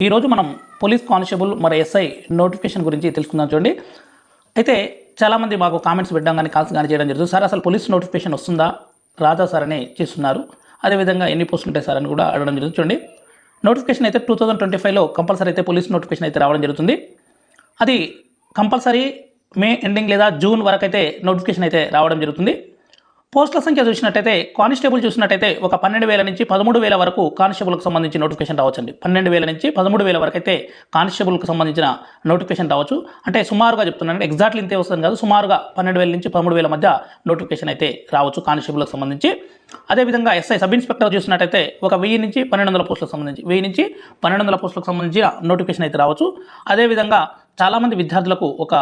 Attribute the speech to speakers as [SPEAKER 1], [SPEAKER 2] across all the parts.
[SPEAKER 1] ఈరోజు మనం police constable మరి ఎస్ఐ నోటిఫికేషన్ గురించి తెలుసుకుందాం. చూడండి, అయితే చాలామంది మాకు కామెంట్స్ పెట్టడం కానీ కాల్స్ కానీ చేయడం జరుగుతుంది. సార్ అసలు పోలీస్ నోటిఫికేషన్ వస్తుందా రాదా సార్ అని చేస్తున్నారు. అదేవిధంగా ఎన్ని పోస్టులు ఉంటాయి సార్ అని కూడా అడగడం జరుగుతుంది. చూడండి, నోటిఫికేషన్ అయితే 2025లో కంపల్సరీ అయితే పోలీస్ నోటిఫికేషన్ అయితే రావడం జరుగుతుంది. అది కంపల్సరీ మే ఎండింగ్ లేదా జూన్ వరకు అయితే నోటిఫికేషన్ అయితే రావడం జరుగుతుంది. పోస్టుల సంఖ్య చూసినట్టయితే కానిస్టేబుల్ చూసినట్టయితే ఒక 12,000 నుంచి 13,000 వరకు కానిస్టేబుల్కి సంబంధించి నోటిఫికేషన్ రావచ్చండి. 12,000 నుంచి 13,000 వరకు అయితే కానిస్టేబుల్కి సంబంధించిన నోటిఫికేషన్ రావచ్చు. అంటే సుమారుగా చెప్తున్నాను, ఎగ్జాక్ట్లీ ఇంతే వస్తుంది కాదు, సుమారుగా 12,000 నుంచి 13,000 మధ్య నోటిఫికేషన్ అయితే రావచ్చు కానిస్టేబుల్కి సంబంధించి. అదేవిధంగా ఎస్ఐ సబ్ ఇన్స్పెక్టర్ చూసినట్టయితే ఒక 1000 నుంచి 1200 పోస్టులకు సంబంధించి 1000 నుంచి 1200 పోస్టులకు సంబంధించి నోటిఫికేషన్ అయితే రావచ్చు. అదేవిధంగా చాలామంది విద్యార్థులకు ఒక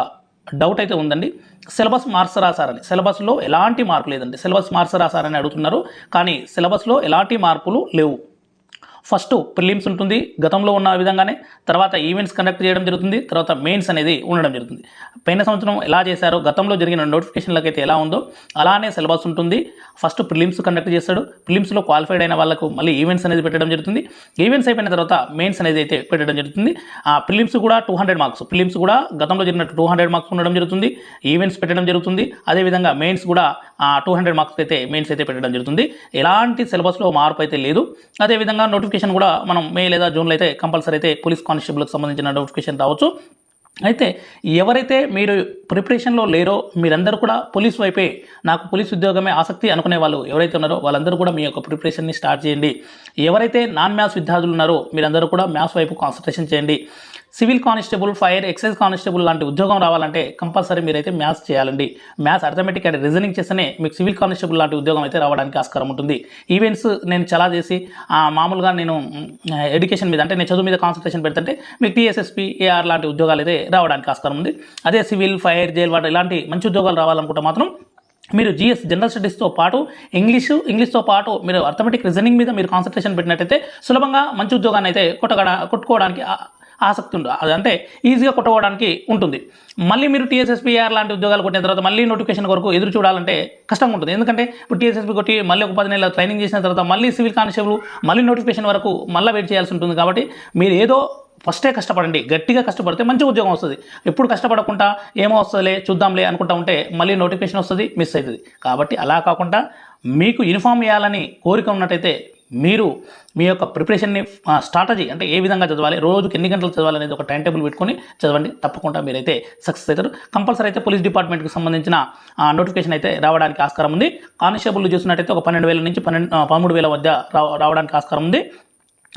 [SPEAKER 1] డౌట్ అయితే ఉందండి, సిలబస్ మార్చరా సార్ అని. సిలబస్లో ఎలాంటి మార్పు లేదండి. సిలబస్ మార్చరా సార్ అని అడుగుతున్నారు, కానీ సిలబస్లో ఎలాంటి మార్పులు లేవు. ఫస్ట్ ప్రిలిమ్స్ ఉంటుంది గతంలో ఉన్న విధంగానే, తర్వాత ఈవెంట్స్ కండక్ట్ చేయడం జరుగుతుంది, తర్వాత మెయిన్స్ అనేది ఉండడం జరుగుతుంది. పోయిన సంవత్సరం ఎలా చేశారో, గతంలో జరిగిన నోటిఫికేషన్లకు అయితే ఎలా ఉందో అలానే సిలబస్ ఉంటుంది. ఫస్ట్ ప్రిలిమ్స్ కండక్ట్ చేస్తాడు, ప్రిలిమ్స్లో క్వాలిఫైడ్ అయిన వాళ్ళకు మళ్ళీ ఈవెంట్స్ అనేది పెట్టడం జరుగుతుంది. ఈవెంట్స్ అయిపోయిన తర్వాత మెయిన్స్ అనేది అయితే పెట్టడం జరుగుతుంది. ఆ ప్రిలిమ్స్ కూడా 200 మార్క్స్, ప్రిలిమ్స్ కూడా గతంలో జరిగినట్టు 200 మార్క్స్ ఉండడం జరుగుతుంది. ఈవెంట్స్ పెట్టడం జరుగుతుంది. అదేవిధంగా మెయిన్స్ కూడా 200 మార్క్స్ అయితే మెయిన్స్ అయితే పెట్టడం జరుగుతుంది. ఎలాంటి సిలబస్లో మార్పు అయితే లేదు. అదేవిధంగా నోటిఫికేషన్ కూడా మనం మే లేదా జూన్లో అయితే కంపల్సరీ అయితే పోలీస్ కానిస్టేబుల్కి సంబంధించిన నోటిఫికేషన్ రావచ్చు. అయితే ఎవరైతే మీరు ప్రిపరేషన్లో లేరో మీరందరూ కూడా పోలీస్ వైపే, నాకు పోలీస్ ఉద్యోగమే ఆసక్తి అనుకునే వాళ్ళు ఎవరైతే ఉన్నారో వాళ్ళందరూ కూడా మీ యొక్క ప్రిపరేషన్ని స్టార్ట్ చేయండి. ఎవరైతే నాన్ మ్యాథ్స్ విద్యార్థులు ఉన్నారో మీరందరూ కూడా మ్యాథ్స్ వైపు కాన్సన్ట్రేషన్ చేయండి. Civil constable, fire, excise constable లాంటి ఉద్యోగం రావాలంటే కంపల్సరీ మీరైతే మ్యాథ్స్ చేయాలండి. మ్యాథ్స్ అర్థమెటిక్ అండ్ రీజనింగ్ చేస్తేనే మీకు సివిల్ కానిస్టేబుల్ లాంటి ఉద్యోగం అయితే రావడానికి ఆస్కారం ఉంటుంది. ఈవెంట్స్ నేను చాలా చేసి మామూలుగా నేను ఎడ్యుకేషన్ మీద అంటే నేను చదువు మీద కాన్సన్ట్రేషన్ పెడుతుంటే మీకు టీఎస్ఎస్పీ, ఏఆర్ లాంటి ఉద్యోగాలు అయితే రావడానికి ఆస్కారం ఉంది. అదే సివిల్, ఫైర్, జైల్ వాటర్ ఇలాంటి మంచి ఉద్యోగాలు రావాలనుకుంటే మాత్రం మీరు జిఎస్ జనరల్ స్టడీస్తో పాటు ఇంగ్లీష్తో పాటు మీరు అర్థమెటిక్ రీజనింగ్ మీద మీరు కాన్సన్ట్రేషన్ పెట్టినట్టయితే సులభంగా మంచి ఉద్యోగాన్ని అయితే కొట్టుకోవడానికి ఆసక్తి ఉంటుంది. అదంటే ఈజీగా కొట్టుకోవడానికి ఉంటుంది. మళ్ళీ మీరు టీఎస్ఎస్పీఆర్ లాంటి ఉద్యోగాలు కొట్టిన తర్వాత మళ్ళీ నోటిఫికేషన్ కొరకు ఎదురు చూడాలంటే కష్టంగా ఉంటుంది. ఎందుకంటే ఇప్పుడు టీఎస్ఎస్పీ కొట్టి మళ్ళీ ఒక 10 నెలల ట్రైనింగ్ చేసిన తర్వాత మళ్ళీ సివిల్ కానిస్టేబుల్ మళ్ళీ నోటిఫికేషన్ వరకు మళ్ళీ వెయిట్ చేయాల్సి ఉంటుంది. కాబట్టి మీరు ఏదో ఫస్టే కష్టపడండి, గట్టిగా కష్టపడితే మంచి ఉద్యోగం వస్తుంది. ఎప్పుడు కష్టపడకుండా ఏమో వస్తుందిలే చూద్దాంలే అనుకుంటా ఉంటే మళ్ళీ నోటిఫికేషన్ వస్తుంది, మిస్ అవుతుంది. కాబట్టి అలా కాకుండా మీకు యూనిఫామ్ వేయాలని కోరిక ఉన్నట్టయితే మీరు మీ యొక్క ప్రిపరేషన్ని స్ట్రాటజీ అంటే ఏ విధంగా చదవాలి, రోజుకి ఎన్ని గంటలు చదవాలి అనేది ఒక టైం టేబుల్ పెట్టుకొని చదవండి. తప్పకుండా మీరైతే సక్సెస్ అవుతారు. కంపల్సరీ అయితే పోలీస్ డిపార్ట్మెంట్కి సంబంధించిన నోటిఫికేషన్ అయితే రావడానికి ఆస్కారం ఉంది. కానిస్టేబుల్ చూసినట్టయితే ఒక 12,000 నుంచి 13,000 మధ్య రావడానికి ఆస్కారం ఉంది.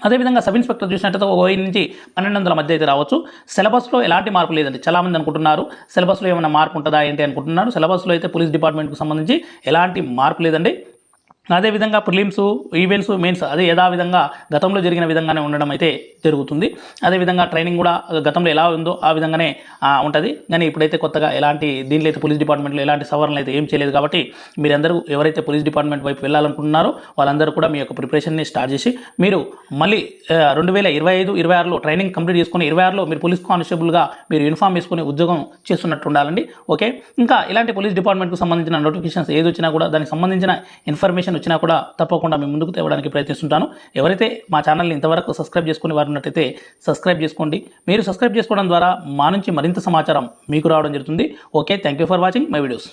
[SPEAKER 1] అదేవిధంగా సబ్ ఇన్స్పెక్టర్ చూసినట్టయితే 1000 నుంచి 1200 మధ్య అయితే రావచ్చు. సిలబస్లో ఎలాంటి మార్పు లేదండి. చాలామంది అనుకుంటున్నారు సిలబస్లో ఏమైనా మార్పు ఉంటుందా ఏంటి అనుకుంటున్నారు. సిలబస్లో అయితే పోలీస్ డిపార్ట్మెంట్కి సంబంధించి ఎలాంటి మార్పు లేదండి. అదేవిధంగా ప్రిలిమ్స్, ఈవెంట్స్, మెయిన్స్ అదే యథావిధంగా గతంలో జరిగిన విధంగానే ఉండడం అయితే జరుగుతుంది. అదేవిధంగా ట్రైనింగ్ కూడా గతంలో ఎలా ఉందో ఆ విధంగానే ఉంటుంది. కానీ ఇప్పుడైతే కొత్తగా ఎలాంటి దీనిలో అయితే పోలీస్ డిపార్ట్మెంట్లో ఎలాంటి సవరణలు అయితే ఏం చేయలేదు. కాబట్టి మీరందరూ ఎవరైతే పోలీస్ డిపార్ట్మెంట్ వైపు వెళ్ళాలనుకుంటున్నారో వాళ్ళందరూ కూడా మీ యొక్క ప్రిపరేషన్ని స్టార్ట్ చేసి మీరు మళ్ళీ 2025-26లో ట్రైనింగ్ కంప్లీట్ చేసుకుని 26లో మీరు పోలీస్ కానిస్టేబుల్గా మీరు యూనిఫామ్ వేసుకుని ఉద్యోగం చేస్తున్నట్టు ఉండాలండి. ఓకే, ఇంకా ఇలాంటి పోలీస్ డిపార్ట్మెంట్కి సంబంధించిన నోటిఫికేషన్స్ ఏది వచ్చినా కూడా దానికి సంబంధించిన ఇన్ఫర్మేషన్ వచ్చినా కూడా తప్పకుండా మీ ముందుకు తేవడానికి ప్రయత్నిస్తుంటాను. ఎవరైతే మా ఛానల్ని ఇంతవరకు సబ్స్క్రైబ్ చేసుకుని వారు ఉన్నట్టయితే సబ్స్క్రైబ్ చేసుకోండి. మీరు సబ్స్క్రైబ్ చేసుకోవడం ద్వారా మా నుంచి మరింత సమాచారం మీకు రావడం జరుగుతుంది. Okay, thank you for watching my videos.